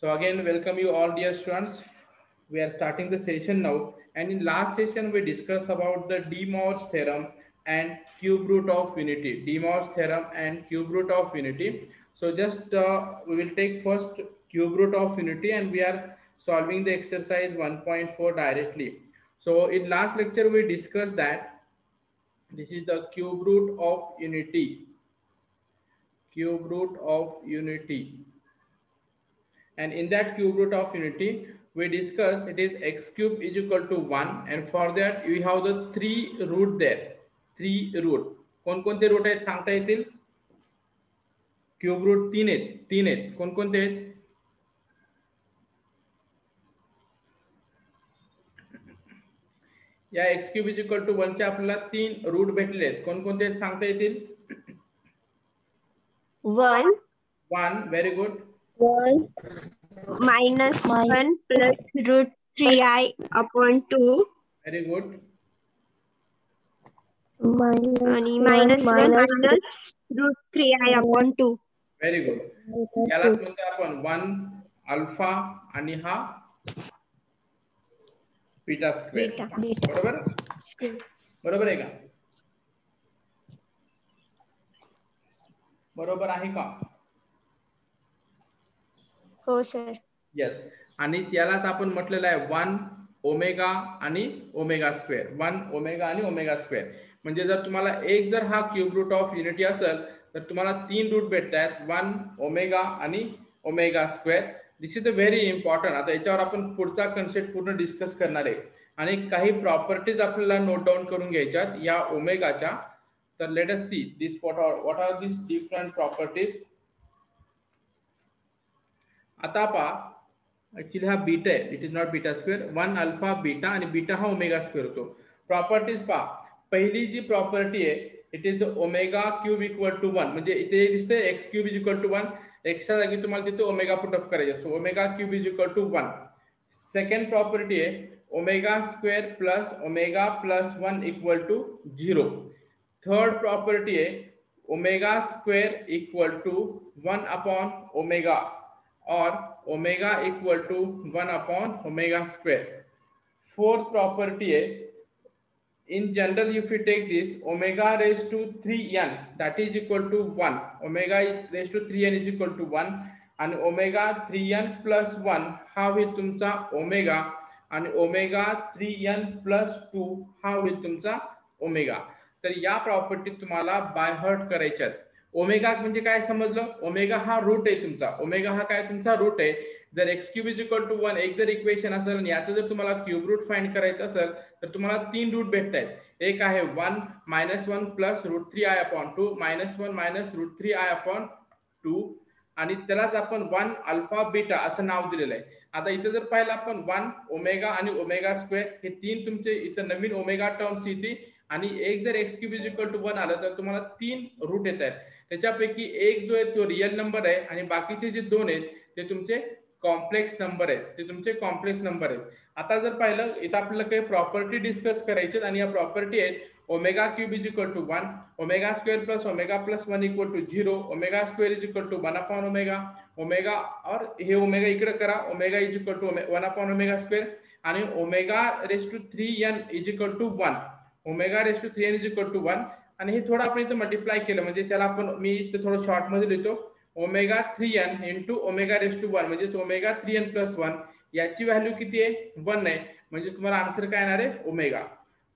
So again, welcome you all dear students. We are starting the session now. And in last session, we discussed about the De Moivre's theorem and cube root of unity. De Moivre's theorem and cube root of unity. So just we will take first cube root of unity and we are solving the exercise 1.4 directly. So in last lecture, we discussed that this is the cube root of unity. Cube root of unity. And in that cube root of unity we discuss it is x cube is equal to 1 and for that we have the three root there. Three root कोणकोणते route आहेत सांगता येतील? Cube route तीन आहेत कोणकोणते आहेत? या x cube is equal to 1 चे आपल्याला तीन रूट भेटले आहेत कोणकोणते आहेत सांगता येतील? 1 very good. 1 minus 1 plus root 3i upon 2. Very good. Minus 1 minus root 3i upon 2. Very good. यालाच म्हणतो आपण 1 अल्फा आणि हा बीटा स्क्वेअर. बरोबर? बरोबर आहे का? बरोबर आहे का? हो सर. यस. आणि यालाच आपण म्हटलेलं आहे 1 ओमेगा आणि ओमेगा स्क्वेअर. 1 ओमेगा आणि ओमेगा स्क्वेअर. म्हणजे जर तुम्हाला एक जर हा क्यूब रूट ऑफ युनिटी असेल तर तुम्हाला तीन रूट भेटतात 1 ओमेगा आणि omega square. This is a very important. आता याच्यावर आपण पुढचा कन्सेप्ट पूर्ण डिस्कस करणार आहे आणि काही प्रॉपर्टीज आपल्याला नोट डाऊन करून घ्यायच्यात या ओमेगाच्या. तर let us see this what are this different properties. आता पहा ऍक्च्युली हा बीटा आहे. It is not beta square. 1 alpha beta आणि बीटा हा ओमेगा स्क्वेअर होतो. प्रॉपर्टीज पहा. पहिली जी प्रॉपर्टी आहे it is omega cube equal to 1. म्हणजे इथे दिसते x cube is equal to 1. एक्सच्या जागी तुम्हाला तिथे ओमेगा पुट अप करायचं. So omega cube is equal to 1. Second property आहे omega square plus omega plus 1 equal to 0. Third property आहे omega square equal to 1 upon omega or omega equal to 1 upon omega square. Fourth property है in general if you take this omega raised to 3n that is equal to 1. Omega raised to 3n is equal to 1 and omega 3n plus 1 हा होईल तुमचा omega आणि omega 3n plus 2 हा होईल तुमचा omega. तर या प्रॉपर्टी तुम्हाला बाय हार्ट करायच्यात. ओमेगा म्हणजे काय समजलं? ओमेगा हा रूट आहे तुमचा. ओमेगा हा काय तुमचा रूट आहे. जर x cube is equal to 1 एक जर इक्वेशन असेल आणि याचं जर तुम्हाला क्यूब रूट फाइंड करायचं असेल तर तुम्हाला तीन रूट भेटत आहेत. एक आहे 1 minus 1 plus root 3i upon 2 minus 1 minus root 3i upon 2 आणि त्यालाच आपण 1 अल्फा बीटा असं नाव दिलेलं आहे. आता इथे जर पाहिलं आपण 1 ओमेगा आणि ओमेगा स्क्वेअर हे तीन तुमचे इथं नवीन ओमेगा टर्म्स येते आणि एक जर x cube is equal to 1 आलं तर तुम्हाला तीन रूट येत आहेत. त्याच्यापैकी एक जो आहे तो रियल नंबर आहे आणि बाकीचे जे दोन आहेत ते तुमचे कॉम्प्लेक्स नंबर आहेत. ते तुमचे कॉम्प्लेक्स नंबर आहेत. आता जर पाहिलं इथं आपल्याला काही प्रॉपर्टी डिस्कस करायची आणि या प्रॉपर्टी आहेत omega cube is equal to 1 omega square plus omega plus 1 equal to 0 omega square is equal to 1 upon omega omega और हे ओमेगा इकडे करा omega is equal to 1 upon omega square आणि omega raise to 3n is equal to 1 omega raise to 3n is equal to 1 आणि हे थोडं आपण इथं मल्टिप्लाय केलं म्हणजे त्याला आपण मी इथं थोडं शॉर्ट मध्ये लिहितो omega 3n into omega raise to 1 म्हणजे ओमेगा 3n प्लस 1 याची व्हॅल्यू किती आहे 1 आहे म्हणजे तुम्हाला आन्सर काय येणार आहे ओमेगा.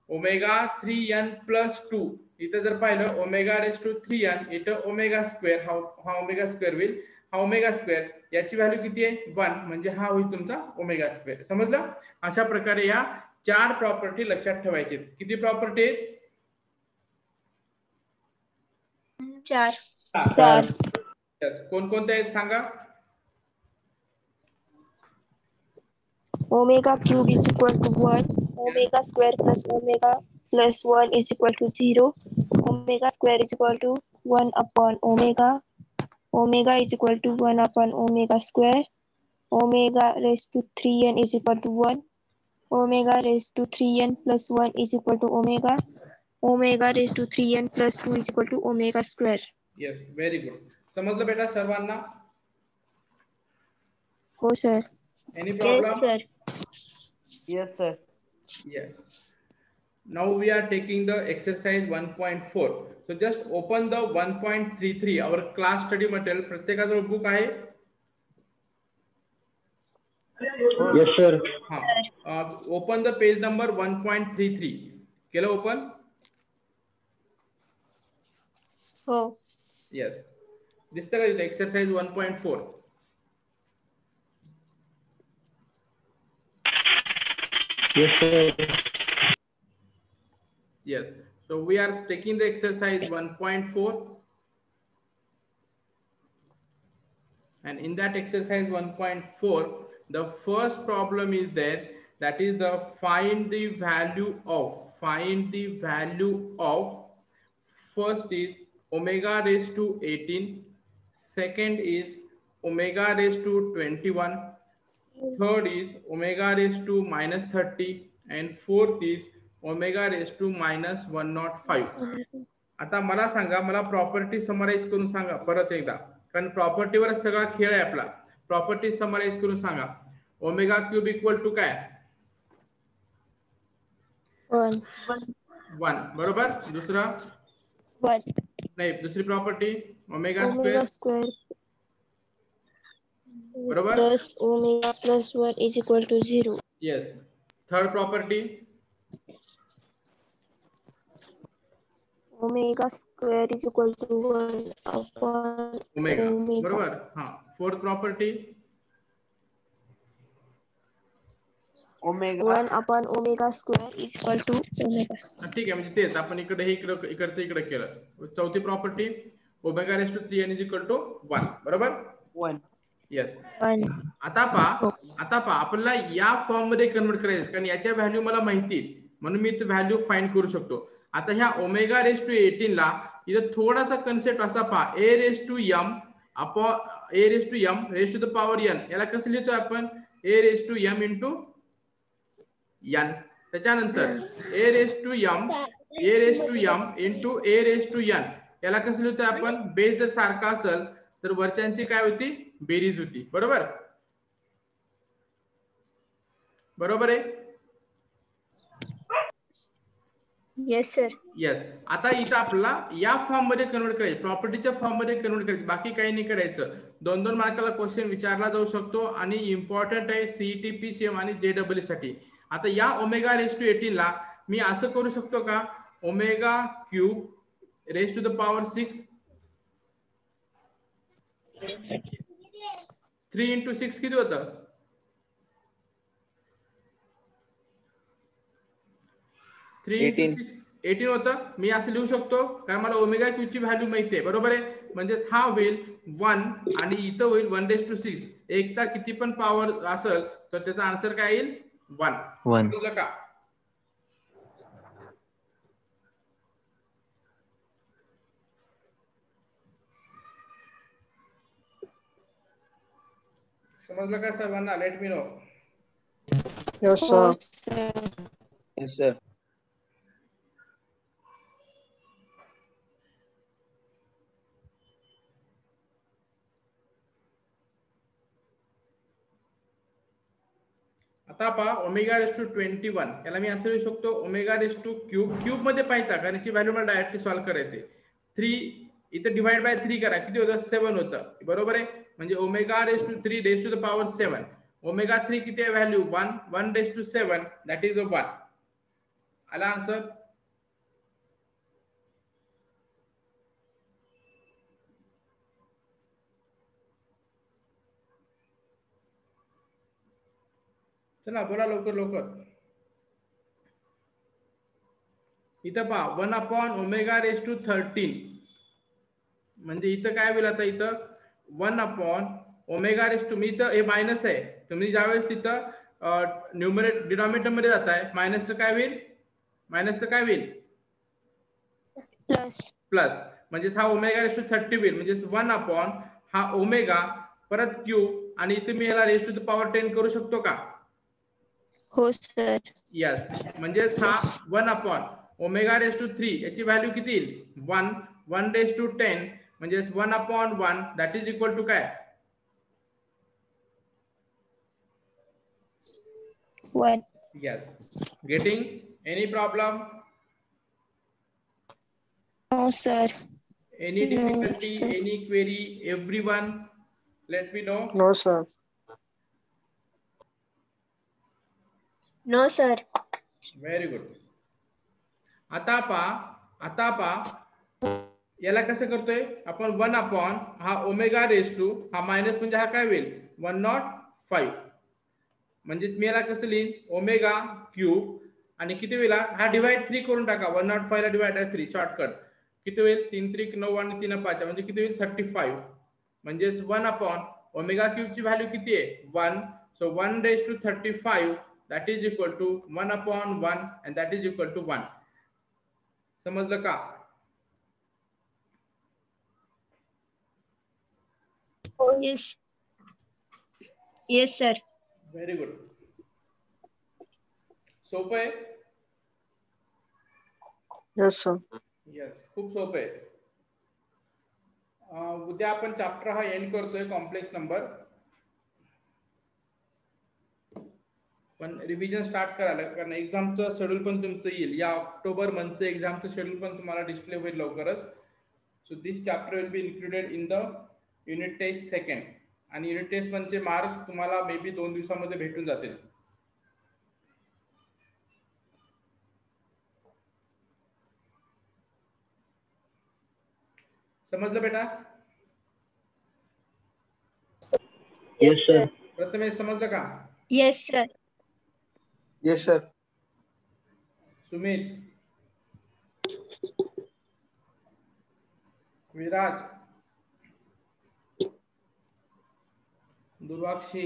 ओमेगा 3n प्लस 2 इथं जर पाहिलं ओमेगा रेस टू 3n इथं ओमेगा स्क्वेअर हा ओमेगा स्क्वेअर होईल हा ओमेगा स्क्वेअर याची व्हॅल्यू किती आहे 1 म्हणजे हा होईल तुमचा ओमेगा स्क्वेअर. समजलं? अशा प्रकारे या चार प्रॉपर्टी लक्षात ठेवायचे. किती प्रॉपर्टी आहेत? चार. कोणकोणते आहेत सांगा? Omega cube is equal to 1. Omega square plus omega plus 1 is equal to 0. Omega square is equal to 1 upon omega. Omega is equal to 1 upon omega square. Omega raised to 3n is equal to 1. Omega raised to 3n plus 1 is equal to omega. Omega raised to 3n plus 2 is equal to omega square. Yes, very good. समजलं बेटा सर्वांना? हो sir. Any problem? Yes sir. Yes, sir. Yes. Now we are taking the exercise 1.4. So just open the 1.33 our class study material. प्रत्येकाजवळ book आहे? Yes, sir. हाँ. Open the page number 1.33. केलं open? हो. Yes. दिसतं का इथे exercise 1.4? Yes, sir. Yes. So we are taking the exercise 1.4. And in that exercise 1.4, the first problem is there, that is the find the value of first is omega raised to 18, second is omega raised to 21, third is omega raised to minus 30, and fourth is omega raised to minus 105. आता मला सांगा, मला property summarise करून सांगा परत एकदा, कारण प्रॉपर्टीवर सगळा खेळ आहे आपला. प्रॉपर्टी समराइज करून सांगा. ओमेगा क्यूब इक्वल टू काय? 1. 1. बरोबर. दुसरा 1. नाही, दुसरी property omega Omega square. square बरोबर. plus omega plus 1 is equal to 0. Yes. Third property Omega square is equal to 1 upon omega. omega. बरोबर. हा. Fourth property Omega. 1 upon omega square is equal to omega. ठीक आहे, म्हणजे तेच आपण इकडे इकडचं इकडे केलं. चौथी property omega raise to 3 is equal to 1. बरोबर. 1. येस. 1. आता पहा आपल्याला या फॉर्म मध्ये कन्वर्ट करायचं, कारण याच्या व्हॅल्यू मला माहिती, म्हणून मी इथे व्हॅल्यू फाइंड करू शकतो. आता ह्या ओमेगा रेस टू 18 ला इथं थोडासा कन्सेप्ट असा पहा, a raise to m upon a raise to m raise to the power n. याला कसं लिहितो आपण? A raise to m into n. त्याच्यानंतर a raise to m into a raise to n. याला कसं लिहितो आपण? बेस जर सारखा असेल तर वरच्यांची काय होती? बेरीज होती. बरोबर. बरोबर आहे. Yes sir. येस. आता इथं आपल्याला या फॉर्म मध्ये कन्वर्ट करायचं, प्रॉपर्टीच्या फॉर्म मध्ये कन्वर्ट करायचं, बाकी काही नाही करायचं. 2-2 मार्काला क्वेश्चन विचारला जाऊ शकतो आणि इम्पॉर्टंट आहे सीईटी, पीसीएम आणि जेडब्ल्यू साठी. आता या ओमेगा रेस टू 18 ला मी असं करू शकतो का? Omega cube raise to the power 6 3 into 6 किती होतं? 3 इंटू 6 18 होतं. मी असं लिहू शकतो कारण मला ओमेगा क्यू ची व्हॅल्यू माहिती आहे. बरोबर आहे. म्हणजेच हा होईल 1 आणि इथं होईल 1/6. एकचा किती पण पॉवर असेल तर त्याचा आन्सर काय येईल? 1. समजलं का? समजलं का सर्वांना? Let me know. Yes, sir. Yes, sir. आता पहा ओमेगा रेस टू 21 याला मी असं लिहू शकतो ओमेगा रेस टू क्यूब मध्ये पाहायचा, कारण याची व्हॅल्यू मला डायरेक्टली सॉल्व्ह करायचे. 3 इथे डिवाइड बाय 3 करा, किती होतं? 7 होतं. बरोबर आहे. म्हणजे omega raise to 3 raise to the power 7. Omega 3 किती आहे value? 1 raise to 7 that is 1. आला आन्सर? चला बोला लवकर लवकर. इथं पहा 1 अपॉन ओमेगा रेस टू 13 म्हणजे इथं काय होईल? आता इथं 1 अपॉन ओमेगा रेस टू, मी इथं हे मायनस आहे, तुम्ही ज्यावेळेस तिथं न्यूमरेटर डिनॉमिनेटर मध्ये जाताय मायनसचं काय होईल? मायनसचं काय होईल? प्लस. म्हणजे हा ओमेगा रेस टू 30 होईल. म्हणजे 1 अपॉन हा ओमेगा परत क्यूब आणि इथे मी याला रेस टू द पॉवर 10 करू शकतो का? हो सर. यस. म्हणजेच हा 1 अपॉन ओमेगा रेस टू 3 याची व्हॅल्यू किती येईल? 1 रेस टू 10 म्हणजे 1 upon 1 that is equal to काय? 1. Yes. Getting any problem? No, sir. Any No, difficulty? sir. Any query? Everyone, let me know. No, sir. No, sir. Very good. आता पा याला कसं करतोय आपण 1 अपॉन हा ओमेगा रेस टू हा minus म्हणजे हा काय होईल 105 म्हणजे मी याला कसं लिहीन ओमेगा क्यूब आणि किती वेळा हा डिवाइड 3 करून टाका 105 ला डिवाइड 3 शॉर्टकट किती होईल 3 3 9 आणि 3 5 म्हणजे किती होईल 35 म्हणजे 1 अपॉन ओमेगा क्यूब ची व्हॅल्यू किती आहे 1 so 1 raise to 35 that is equal to 1 upon 1 and that is equal to 1 समजलं का Oh, yes. Yes, sir. Very good सोपं आहे Yes, sir. यस खूप सोपं आहे उद्या आपण चॅप्टर हा एंड करतोय कॉम्प्लेक्स नंबर पण रिव्हिजन स्टार्ट करायला कारण एक्झामचं शेड्यूल पण तुमचं येईल या ऑक्टोबर मंथचं एक्झामचं शेड्यूल पण तुम्हाला डिस्प्ले होईल लवकरच so this chapter will be included in the unit test second आणि युनिट टेस्ट म्हणजे मार्क्स तुम्हाला मे बी 2 दिवसामध्ये भेटून जातील समजलं बेटा Yes, sir. प्रथमेश समजलं का Yes, sir. Yes, sir. Sumit Viraj दुर्वाक्षी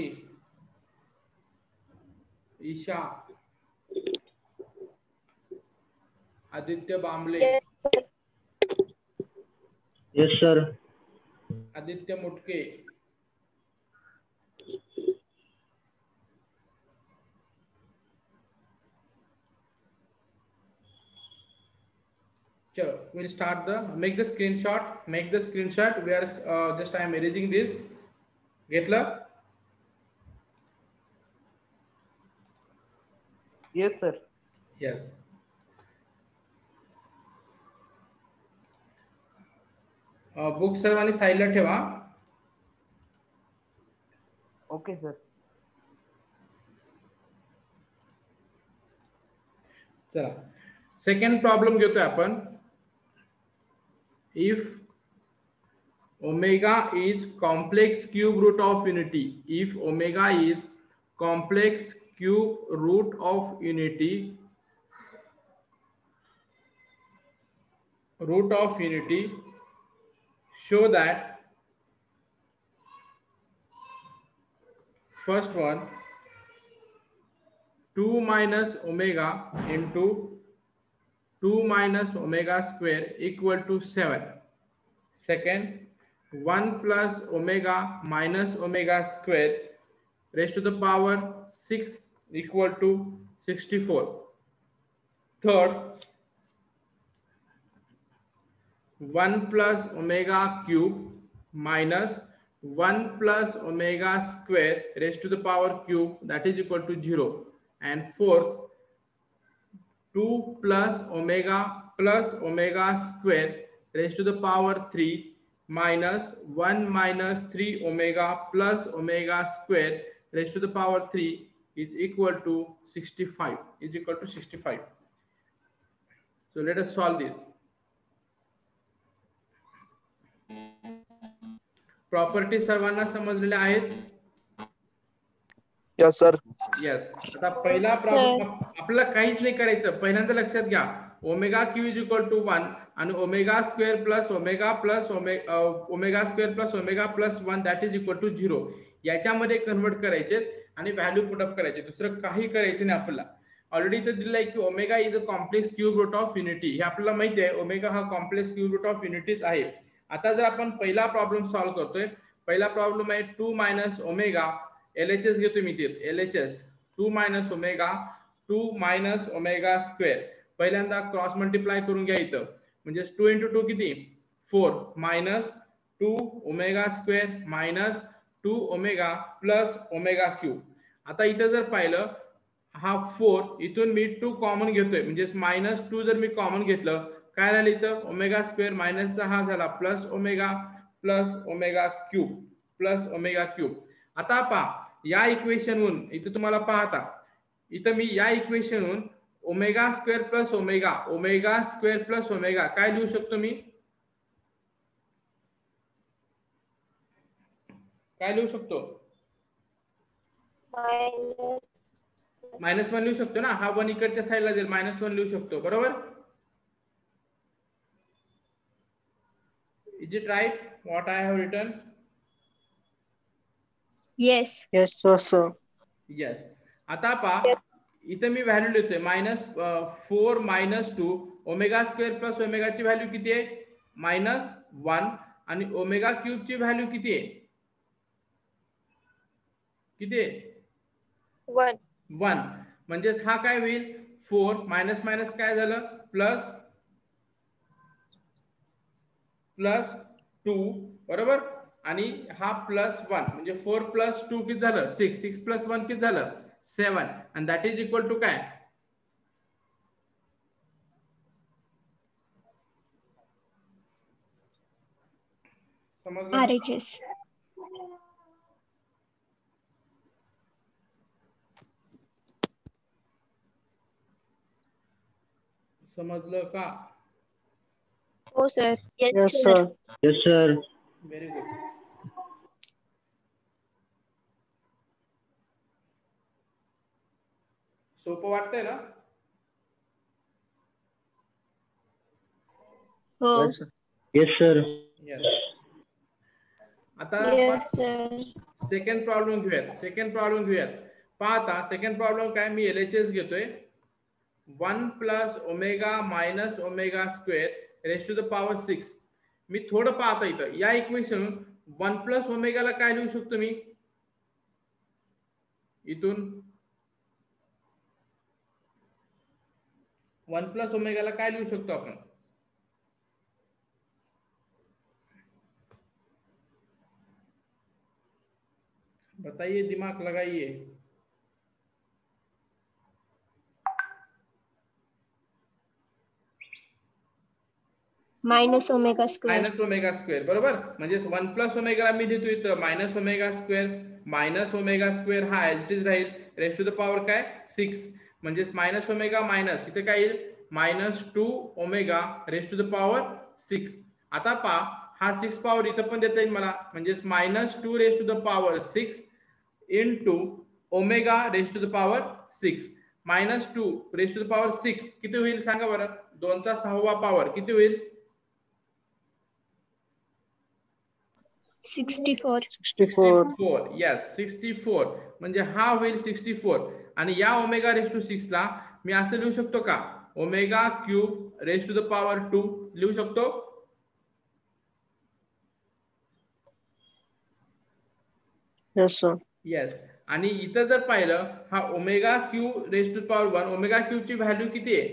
Isha Aditya बांबले Yes, sir. Yes, sir. Aditya मुटके चलो we'll start the make the screenshot we are just I am erasing this घेतलं Yes, sir. yes बुक सर्वांनी साईडला ठेवा Okay, sir. चला सेकंड प्रॉब्लेम घेतोय आपण if omega is complex cube root of unity if omega is complex cube root of unity show that first one 2 minus omega into 2 minus omega square equal to 7 second 1 plus omega minus omega square raised to the power 6 equal to 64 third 1 plus omega cube minus 1 plus omega square raised to the power cube that is equal to 0 and fourth 2 plus omega square raised to the power 3 minus 1 minus 3 omega plus omega square raised to the power 3 is equal to 65 so let us solve this property सर्वांना समजलेल्या आहेत Yes, sir. Yes आता पहिला problem आपल्याला काहीच नाही करायचं पहिल्यांदा लक्षात घ्या omega cube is equal to 1 आणि omega square plus omega square plus omega plus 1 that is equal to 0 याच्यामध्ये कन्वर्ट करायचे आणि व्हॅल्यू पुटअप करायचे दुसरं काही करायचं नाही आपल्याला ऑलरेडी इथे दिलं आहे की omega is a complex cube root of unity हे आपल्याला माहिती आहे ओमेगा हा कॉम्प्लेक्स क्यूब रूट ऑफ युनिटीच आहे आता जर आपण पहिला प्रॉब्लेम सॉल्व्ह करतोय पहिला प्रॉब्लेम आहे 2 मायनस ओमेगा LHS घेतो मी ते LHS 2 मायनस ओमेगा स्क्वेअर पहिल्यांदा क्रॉस मल्टिप्लाय करून घ्या इथं म्हणजे 2 इंटू 2 किती 4 minus 2 omega square minus 2 omega plus omega cube आता इथं जर पाहिलं हा 4 इथून मी 2 कॉमन घेतोय म्हणजे -2 जर मी कॉमन घेतलं काय राहिलं इथं ओमेगा स्क्वेअर मायनसचा हा झाला प्लस ओमेगा क्यूब. आता पहा या इक्वेशनवरून इथं तुम्हाला पाहता इथं मी या इक्वेशनवरून ओमेगा स्क्वेअर प्लस ओमेगा काय लिहू शकतो मी काय लिहू शकतो -1 लिहू शकतो ना हा 1 इकडच्या साईडला जाईल -1 लिहू शकतो बरोबर is it right what I have written Yes. Yes, sir. Yes आता पहा इथं मी व्हॅल्यू लिहितोय -4 -2 ओमेगा स्क्वेअर प्लस ओमेगाची व्हॅल्यू किती आहे -1 आणि ओमेगा क्यूबची व्हॅल्यू किती आहे 1. 1 म्हणजेच हा काय होईल 4 मायनस मायनस काय झालं प्लस 2 बरोबर आणि हा +1 म्हणजे 4 + 2 किती झालं 6 6 + 1 किती झालं 7 and that is equal to काय समजलं RHS. समजलं का हो sir. Yes, Yes, sir. sir. Yes, sir. Very good सोपं वाटतंय ना Oh. Yes, sir. Yes, sir. Yes आता Yes sir. सेकंड प्रॉब्लेम घेऊयात पहा आता सेकंड प्रॉब्लेम काय मी LHS घेतोय 1 + omega minus omega square raise to the power 6 मी थोडं पाहता इथं या इक्वेशन 1 + ओमेगाला काय लिहू शकतो मी इथून 1 + ओमेगाला काय लिहू शकतो आपण बताइए दिमाग लगाइए -omega square. -ओमेगा स्क्वेअर बरोबर म्हणजे 1 + ओमेगाला मी लिहितो इथं -ओमेगा स्क्वेअर हा ऍज इट इज राहील रेस टू द पॉवर काय 6 म्हणजे -ओमेगा मायनस इथे काय येईल -2 omega raise to the power 6 आता पहा हा 6 पॉवर इथं पण देता येईल मला म्हणजे -2 raise to the power 6 into omega raise to the power 6 -2 raise to the power 6 किती होईल सांगा बरं 2 चा 6वा पॉवर किती होईल 64. 64. यस 64 म्हणजे हा होईल 64 आणि या ओमेगा रेस टू 6 ला मी असं लिहू शकतो का omega cube raise to the power 2 लिहू शकतो Yes, sir. येस आणि इथं जर पाहिलं हा omega cube raise to power 1 omega क्यूबची व्हॅल्यू किती आहे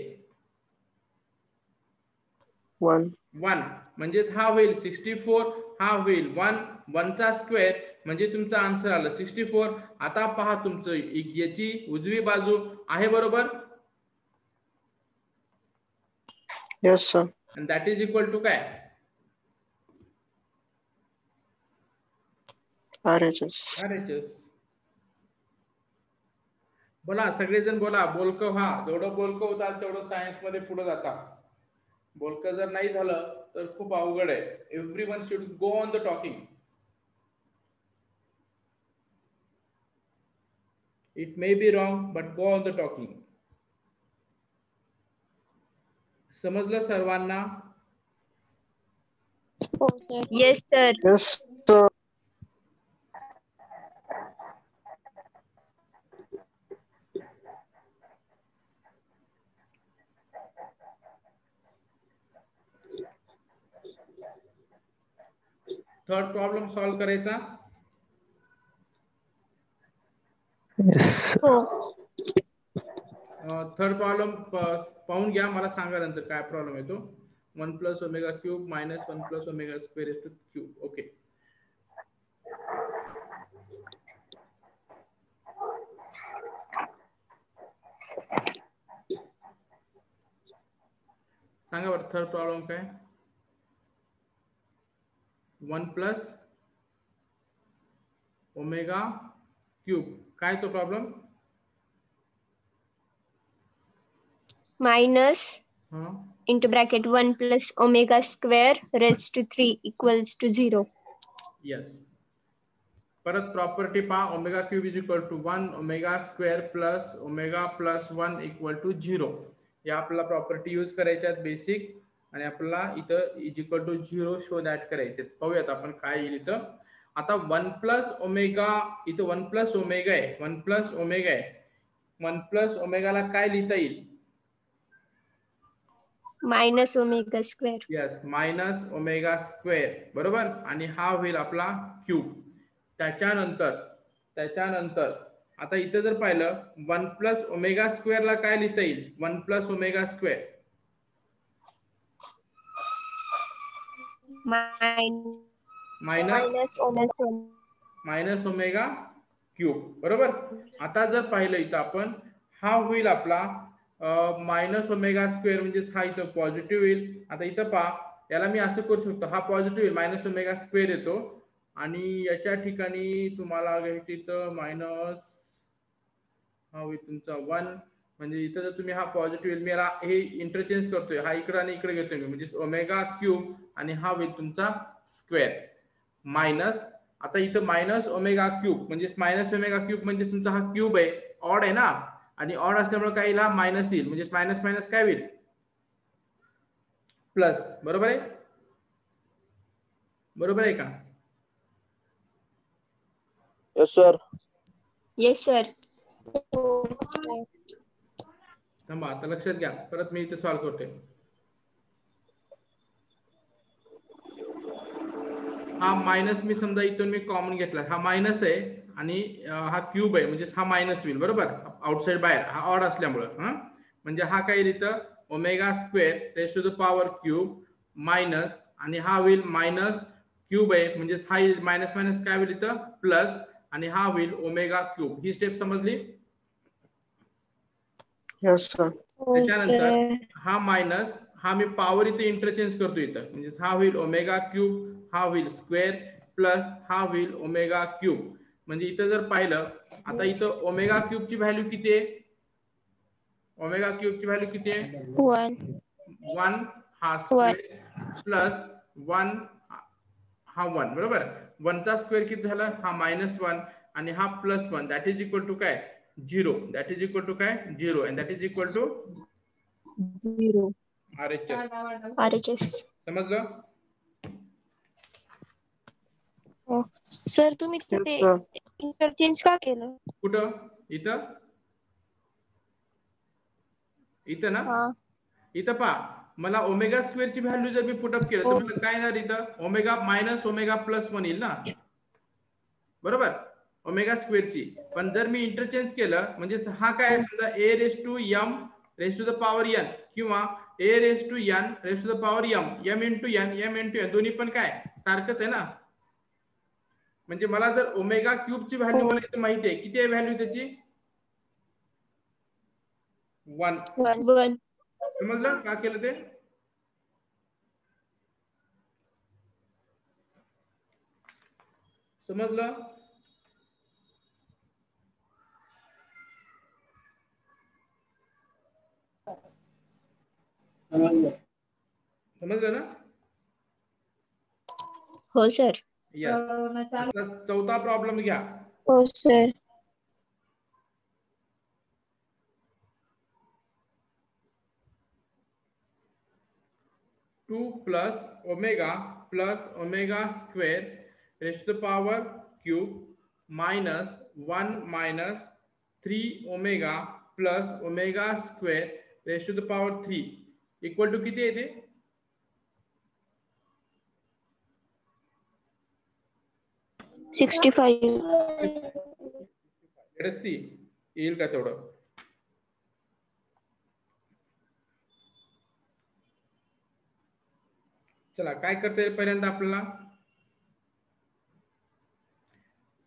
1. 1 म्हणजेच हा होईल 64 हा होईल 1 चा स्क्वेअर म्हणजे तुमचा आन्सर आलं 64 आता पहा तुमचं याची उजवी बाजू आहे बरोबर Yes, sir. आणि दॅट इज इक्वल टू काय RHS. RHS बोला सगळेजण बोला बोलकं व्हा जेवढं बोलकं होतात तेवढं सायन्स मध्ये पुढे जाता बोलकं जर नाही झालं तर खूप अवघड आहे everyone should go on the talking it may be wrong but go on the talking समजलं सर्वांना हो sir. Yes, sir. Yes, sir. Third problem solve करायचा Oh. थर्ड प्रॉब्लेम पाहून घ्या मला सांगा नंतर काय प्रॉब्लेम येतो 1 + omega cube -1 + omega square raise two cube okay सांगा बरं थर्ड प्रॉब्लेम काय 1 प्लस ओमेगा क्यूब काय तो प्रॉब्लेम minus हा into bracket 1 plus omega square raised to 3 equals to 0. Yes परत प्रॉपर्टी पहा omega cube is equal to 1 omega square plus omega plus 1 equal to 0 या आपल्याला प्रॉपर्टी यूज करायच्या आहेत बेसिक आणि आपल्याला इथं is equal to 0 show that करायचे पाहूयात आपण काय येईल इथं आता 1 प्लस ओमेगा इथं 1 प्लस ओमेगा आहे 1 प्लस ओमेगा आहे 1 प्लस ओमेगाला काय लिहिता येईल Minus omega square. Yes minus omega square बरोबर आणि हा होईल आपला क्यूब त्याच्यानंतर आता इथं जर पाहिलं 1 प्लस ओमेगा स्क्वेअरला काय लिहिता येईल 1 plus omega square minus minus omega cube बरोबर आता जर पाहिलं इथं आपण हा होईल आपला मायनस ओमेगा स्क्वेअर म्हणजे हा इथं पॉझिटिव्ह येईल आता इथं पहा याला मी असं करू शकतो हा पॉझिटिव्ह येईल मायनस ओमेगा स्क्वेअर येतो आणि याच्या ठिकाणी तुम्हाला घ्यायचं इथं मायनस हा होईल तुमचा 1 म्हणजे इथं जर तुम्ही हा पॉझिटिव्ह येईल मी याला हे इंटरचेंज करतोय हा इकडे आणि इकडे घेतोय मी म्हणजे ओमेगा क्यूब आणि हा होईल तुमचा स्क्वेअर मायनस आता इथं मायनस ओमेगा क्यूब म्हणजे मायनस ओमेगा क्यूब म्हणजे तुमचा हा क्यूब आहे ऑड आहे ना आणि ऑड असल्यामुळे काय येईल हा मायनस येईल म्हणजे मायनस मायनस काय होईल प्लस बरोबर आहे का यस सर Yes, sir. थांबा आता लक्षात घ्या परत मी इथे सॉल्व्ह करतोय हा मायनस मी समजा इथून मी कॉमन घेतला हा मायनस आहे आणि हा क्यूब आहे म्हणजे हा मायनस होईल बरोबर आउटसाइड बाहेर हा ऑड असल्यामुळं हा म्हणजे हा काय येईल इथं omega square raise to the power cube minus आणि हा होईल मायनस क्यूब आहे म्हणजे हा मायनस मायनस काय होईल इथं प्लस आणि हा होईल ओमेगा क्यूब ही स्टेप समजली Yes, sir. त्याच्यानंतर हा मायनस हा मी पॉवर इथे इंटरचेंज करतो इथं म्हणजे हा होईल ओमेगा क्यूब हा होईल स्क्वेअर प्लस हा होईल ओमेगा क्यूब म्हणजे इथं जर पाहिलं आता इथं ओमेगा क्यूबची व्हॅल्यू किती आहे ओमेगा क्यूबची व्हॅल्यू किती आहे 1 हा स्क्वेअर प्लस 1 हा 1 बरोबर 1 चा स्क्वेअर किती झाला हा -1 आणि हा +1 दॅट इज इक्वल टू काय 0 दॅट इज इक्वल टू काय 0 and that is equal to 0 RHS RHS. समजलं सर तुम्ही Yes, ते sir. इंटरचेंज का केलं कुठं इथं इथं ना हा इथं पहा मला ओमेगा स्क्वेअरची व्हॅल्यू जर मी पुटअप केलं तर हो. मला काय येणार इथं ओमेगा मायनस ओमेगा प्लस 1 येईल ना बरोबर ओमेगा स्क्वेअरची पण जर मी इंटरचेंज केलं म्हणजे हा काय आहे समजा a raise to m raise to the power n किंवा a raise to n raise to the power m into n m into n दोन्ही पण काय सारखंच आहे ना म्हणजे मला जर ओमेगा क्यूबची व्हॅल्यू मला इथे माहिती आहे किती आहे व्हॅल्यू त्याची 1 1. समजलं का केलं ते समजलं समजलं ना हो sir. यस आता चौथा प्रॉब्लेम घ्या हो sir 2 plus omega square raised to the power cube minus 1 minus 3 omega plus omega square raised to the power 3 equal to किती येते 65 लेट्स सी येईल का तेवढं चला काय करता येईल पहिल्यांदा आपल्याला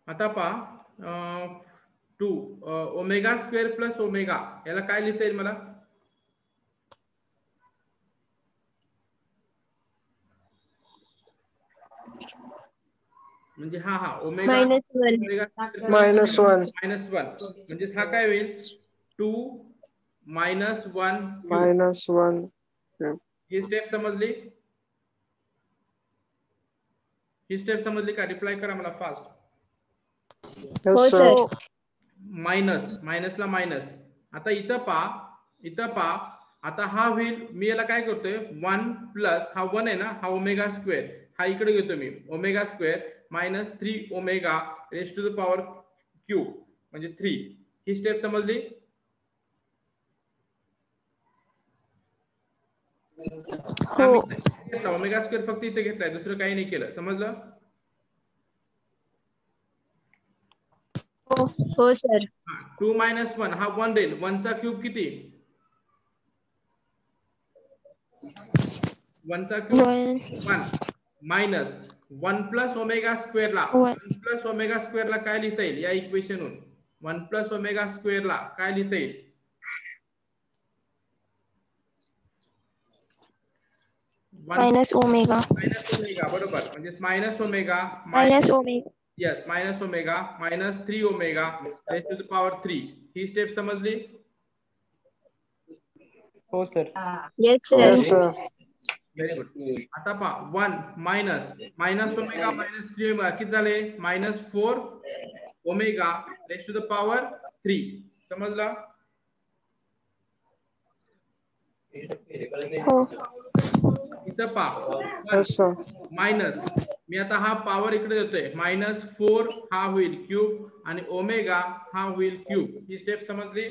आता पहा 2 ओमेगा स्क्वेअर प्लस ओमेगा याला काय लिहिता येईल मला म्हणजे हा ओमेगा -1. ओमेगा -1. -1 म्हणजे हा काय होईल 2 -1 क्यूब. -1. ही स्टेप समजली? ही स्टेप समजली का? रिप्लाय करा मला फास्ट. हो Yes, सर. sir. मायनसला मायनस. आता इथं पा आता हा होईल, मी याला काय करतोय 1 प्लस हा 1 आहे ना, हा ओमेगा स्क्वेअर हा इकडे घेतो मी, omega square -3 omega raise to the power cube म्हणजे 3. ही स्टेप समजली? हो. ओमेगा स्क्वेअर फक्त इथे घेतलाय, दुसरं काही नाही केलं. समजलं? हो सर. 2 - 1 हा 1 राहील. 1 चा क्यूब किती? 1 चा क्यूब 1 मायनस 1 प्लस ओमेगा स्क्वेअरला 1 प्लस ओमेगा स्क्वेअरला काय लिहिता येईल या इक्वेशनवरून? 1 प्लस ओमेगा स्क्वेअरला काय लिहिता येईल? Minus omega. बरोबर. म्हणजे minus omega yes minus omega -3 omega raise to the power 3. ही स्टेप समजली? हो sir. Yes sir. Yes, sir. Very good. आता पहा 1 मायनस ओमेगा -3 ओमेगा किती झाले? -4 omega raise to the power 3. समजलं? हो. इथं पहा 1 Yes, sir. मायनस, मी आता हा पॉवर इकडे देतोय, -4 हा होईल क्यूब आणि ओमेगा हा होईल क्यूब. ही स्टेप समजली?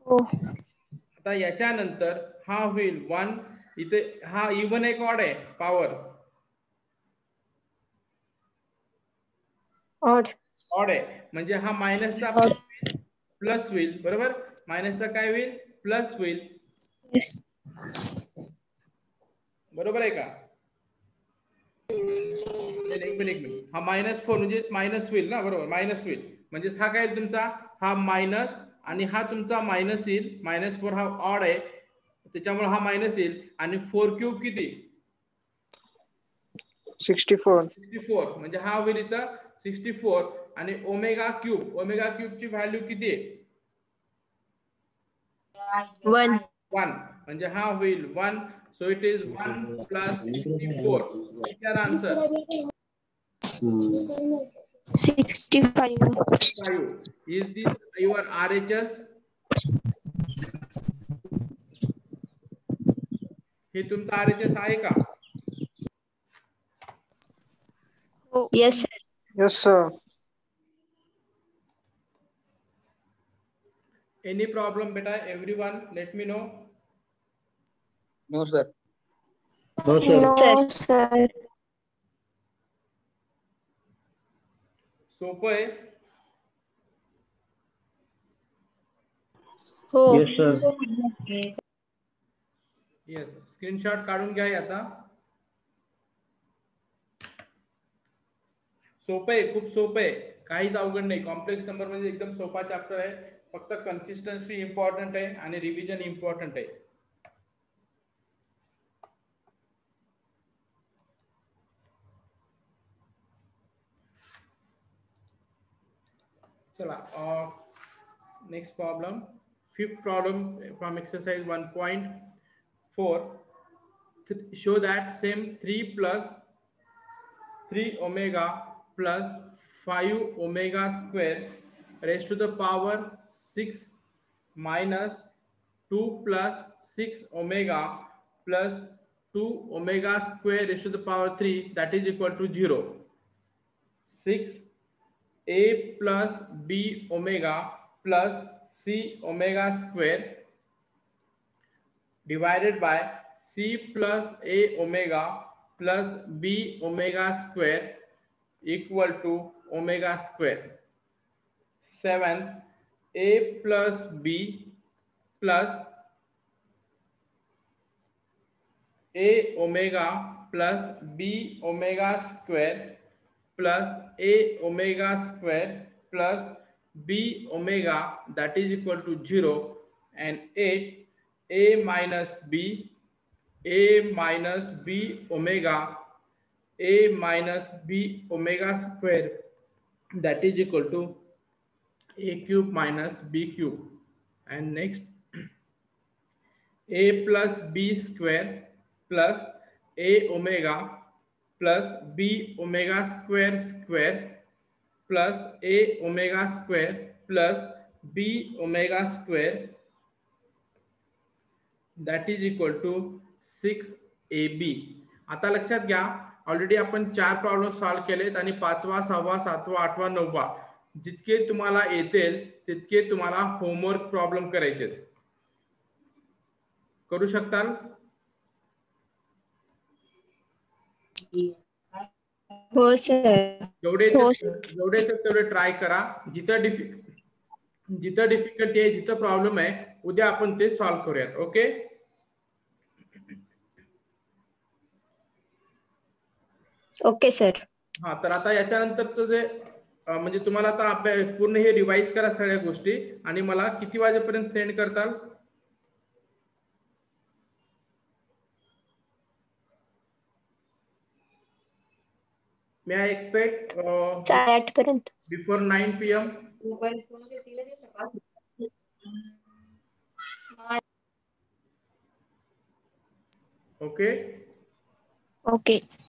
हो. आता याच्यानंतर हा होईल 1, इथे हा इव्हन एक ऑड आहे पॉवर, ऑड आहे म्हणजे हा मायनसचा प्लस होईल. बरोबर? मायनसचा काय होईल? प्लस होईल. Yes. बरोबर आहे का? एक मिनिट. हा -4 म्हणजे मायनस होईल ना, बरोबर मायनस होईल. म्हणजे हा काय तुमचा हा मायनस आणि हा तुमचा मायनस येईल. -4 हा ऑड आहे त्याच्यामुळे हा मायनस येईल. आणि 4 क्यूब किती? 64. 64 म्हणजे हा होईल इथं 64 आणि ओमेगा क्यूबची व्हॅल्यू किती आहे? 1. 1 म्हणजे हा होईल 1. So it is 1 plus 64. Answer 65. Is this your RHS? हे तुमचं RHS आहे का? हो. Yes sir. Yes, sir. Any problem beta? Everyone let me know. No sir. No, sir. सोपं आहे. हो. Yes, sir. येस, स्क्रीनशॉट काढून घ्या याचा. सोपं आहे, खूप सोपं आहे, काहीच अवघड नाही. कॉम्प्लेक्स नंबर म्हणजे एकदम सोपा चॅप्टर आहे. फक्त कन्सिस्टन्सी इम्पॉर्टंट आहे आणि रिव्हिजन इम्पॉर्टंट आहे. चला, next problem, 5th problem from exercise 1.4. show that same 3 plus 3 omega plus 5 omega square raised to the power 6 minus 2 plus 6 omega plus 2 omega square raised to the power 3 that is equal to 0. 6 a plus b omega plus c omega square divided by c plus a omega plus b omega square equal to omega square. 7 a plus b plus a omega plus b omega square plus a omega square plus b omega that is equal to 0, and 8 a minus b a minus b omega square, that is equal to a cube minus b cube. And next, a plus b square plus a omega plus b omega square plus a omega square plus b omega square, that is equal to 6ab. आता लक्षात घ्या, already आपण 4 problem solve केलेत आणि 5वा 6वा 7वा 8वा 9वा जितके तुम्हाला येतील तितके तुम्हाला होमवर्क प्रॉब्लेम करायचे. करू शकताल? हो सर. जेवढे तेवढे ट्राय करा. जिथं डिफिकल्टी आहे, जिथं प्रॉब्लेम आहे, उद्या आपण ते सॉल्व्ह करूयात. ओके. Okay sir. हा, तर आता याच्यानंतरचं जे म्हणजे तुम्हाला आता पूर्ण हे रिवाइज करा सगळ्या गोष्टी आणि मला किती वाजेपर्यंत सेंड करताल? मे आय एक्सपेक्ट 8 पर्यंत. Before 9 PM. ओके. Okay.